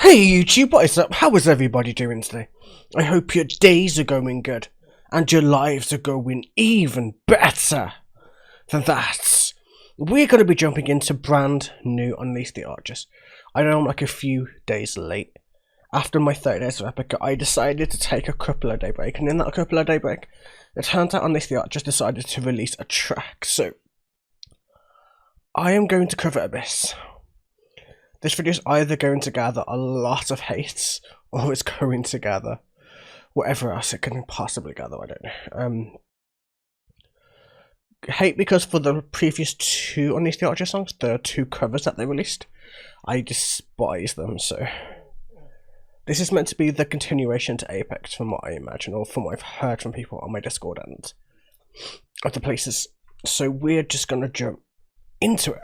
Hey YouTube, what is up? How is everybody doing today? I hope your days are going good, and your lives are going even better than that. We're going to be jumping into brand new Unleash the Archers. I know I'm like a few days late. After my 30 days of Epic, I decided to take a couple of day break, and in that couple of day break, it turns out Unleash the Archers decided to release a track, so I am going to cover Abyss. This video is either going to gather a lot of hate, or it's going to gather whatever else it can possibly gather, I don't know. Hate because for the previous two Unleash the Archer songs, the two covers that they released, I despise them, so this is meant to be the continuation to Apex from what I imagine, or from what I've heard from people on my Discord and other places, so we're just going to jump into it.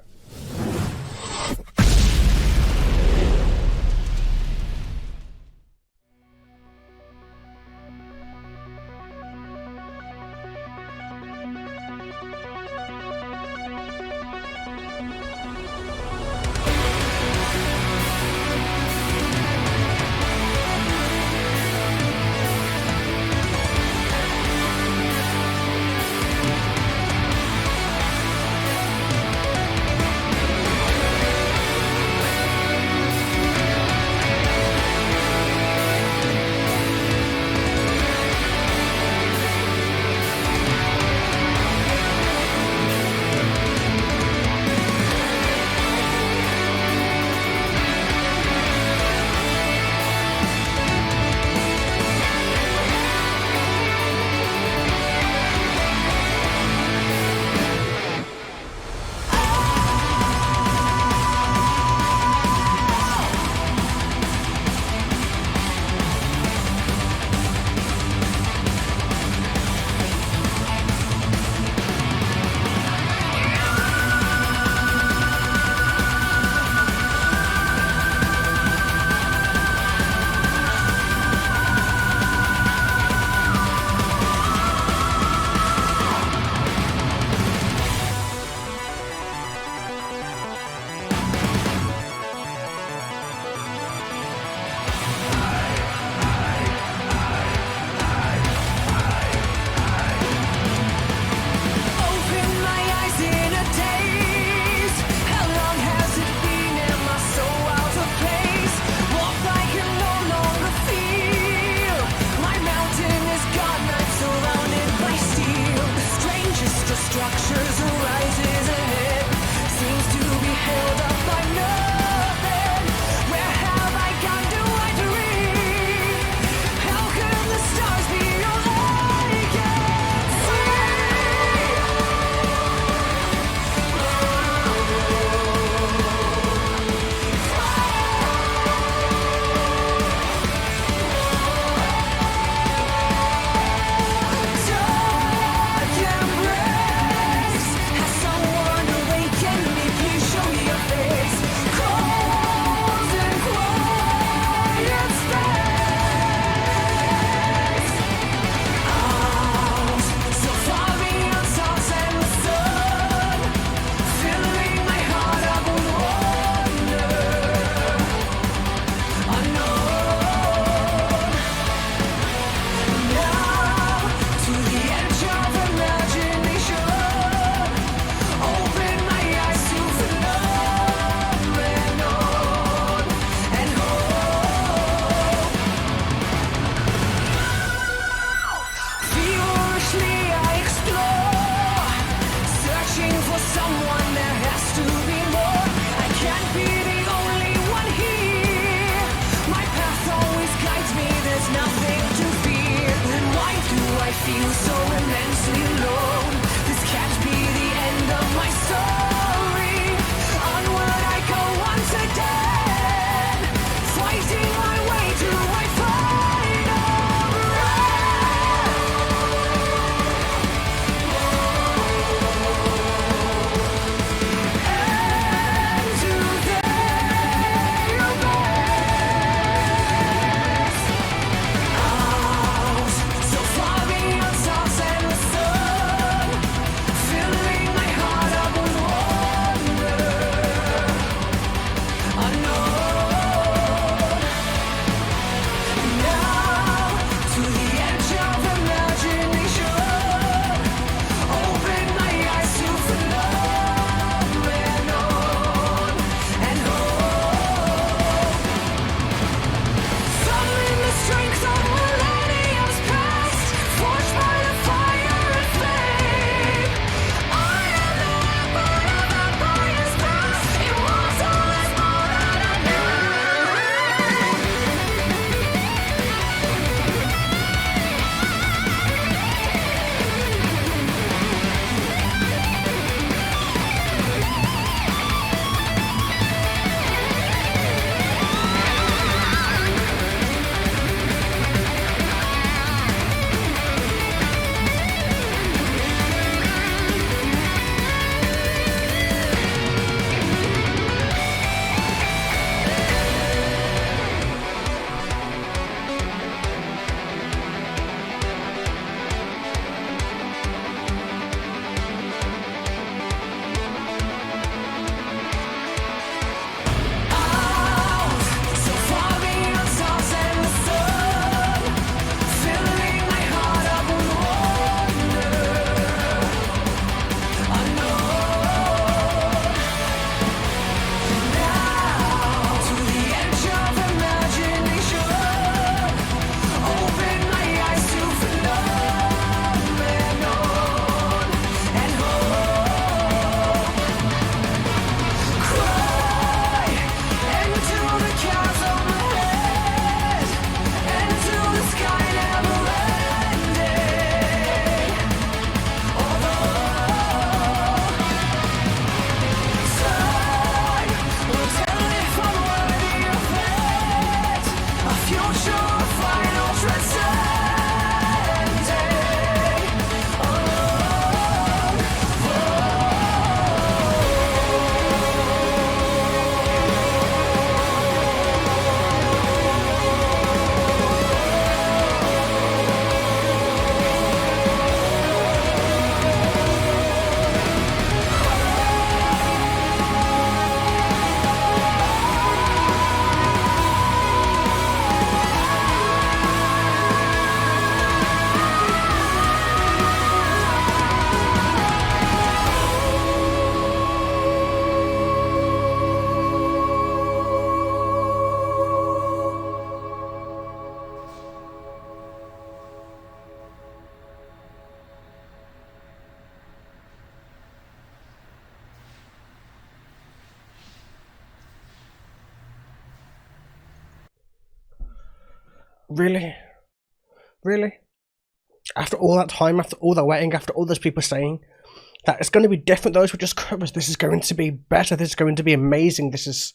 So far beyond stars and the Really? Really? After all that time, after all that waiting, after all those people saying that it's going to be different, those were just covers, this is going to be better, this is going to be amazing, this is...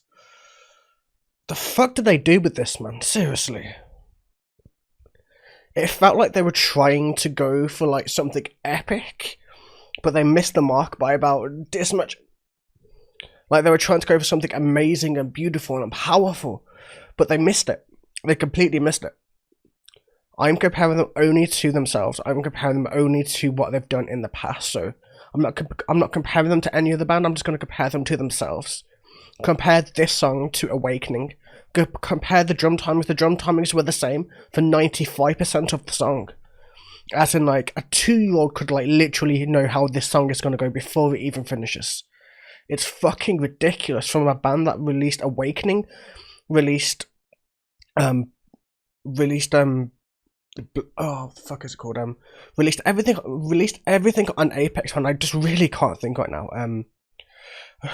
The fuck did they do with this, man? Seriously. It felt like they were trying to go for like something epic, but they missed the mark by about this much. Like they were trying to go for something amazing and beautiful and powerful, but they missed it. They completely missed it. I'm comparing them only to themselves. I'm comparing them only to what they've done in the past. So I'm not comparing them to any other band. I'm just going to compare them to themselves. Compare this song to Awakening. Compare the drum timings. The drum timings were the same for 95% of the song. As in, like, a 2-year-old could, like, literally know how this song is going to go before it even finishes. It's fucking ridiculous from a band that released Awakening, released oh, the fuck is it called? Released everything on Apex, and I just really can't think right now.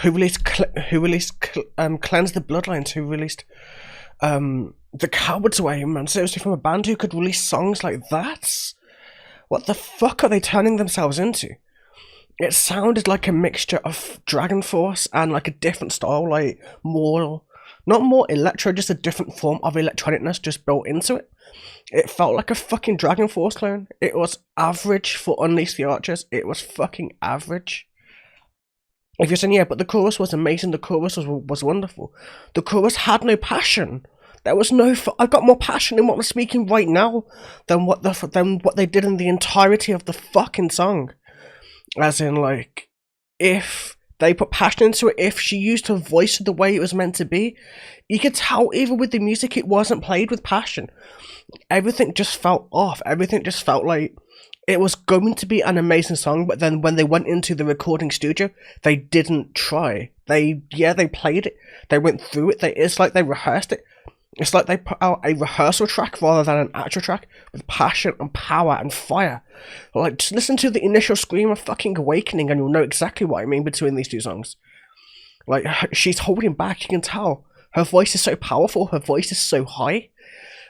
Who released Cleanse the Bloodlines? Who released The Coward's Way? Man, seriously, from a band who could release songs like that? What the fuck are they turning themselves into? It sounded like a mixture of Dragon Force and like a different style, like not more electro, just a different form of electronicness just built into it. It felt like a fucking Dragon Force clone. It was average for Unleash the Archers. It was fucking average. If you're saying, yeah, but the chorus was amazing, the chorus was wonderful. The chorus had no passion. There was no... I've got more passion in what I'm speaking right now than what they did in the entirety of the fucking song. As in, like, if they put passion into it, if she used her voice the way it was meant to be, you could tell even with the music it wasn't played with passion. Everything just felt off. Everything just felt like it was going to be an amazing song, but then when they went into the recording studio, they didn't try. They played it. They went through it. It's like they rehearsed it. It's like they put out a rehearsal track rather than an actual track with passion and power and fire. Like, just listen to the initial scream of fucking Awakening and you'll know exactly what I mean between these two songs. Like, she's holding back, you can tell. Her voice is so powerful, her voice is so high,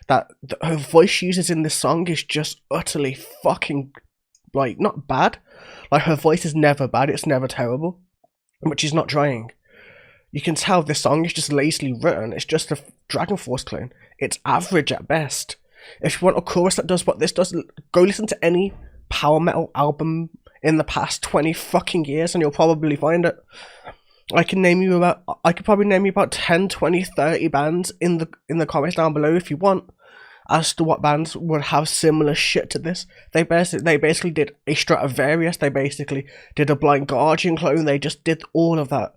that her voice she uses in this song is just utterly fucking, like, not bad. Like, her voice is never bad, it's never terrible. But she's not trying. You can tell this song is just lazily written. It's just a Dragon Force clone. It's average at best. If you want a chorus that does what this does, go listen to any power metal album in the past 20 fucking years and you'll probably find it. I could probably name you about 10, 20, 30 bands in the comments down below if you want, as to what bands would have similar shit to this. They basically did a Stratovarius, they basically did a Blind Guardian clone, they just did all of that.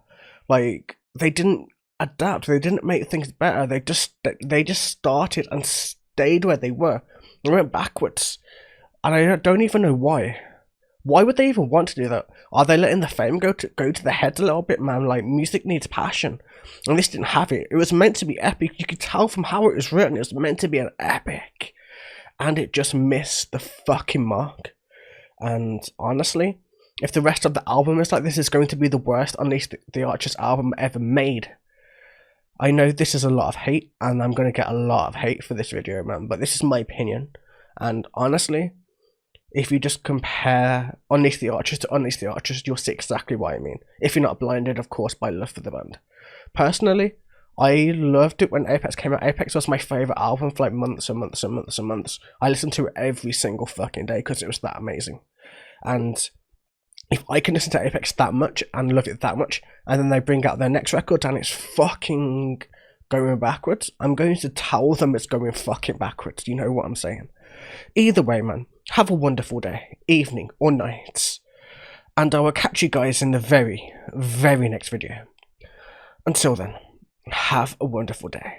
Like, they didn't adapt, they didn't make things better, they just started and stayed where they were. They went backwards. And I don't even know why. Why would they even want to do that? Are they letting the fame go to the head a little bit, man? Like, music needs passion. And this didn't have it. It was meant to be epic. You could tell from how it was written, it was meant to be an epic. And it just missed the fucking mark. And honestly, if the rest of the album is like this, is going to be the worst Unleash the Archers album ever made. I know this is a lot of hate, and I'm going to get a lot of hate for this video, man, but this is my opinion. And honestly, if you just compare Unleash the Archers to Unleash the Archers, you'll see exactly what I mean. If you're not blinded, of course, by love for the band. Personally, I loved it when Apex came out. Apex was my favourite album for like months and months and months and months. I listened to it every single fucking day because it was that amazing. And if I can listen to Apex that much and love it that much, and then they bring out their next record and it's fucking going backwards, I'm going to tell them it's going fucking backwards. You know what I'm saying? Either way, man, have a wonderful day, evening, or night. And I will catch you guys in the very, very next video. Until then, have a wonderful day.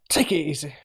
Take it easy.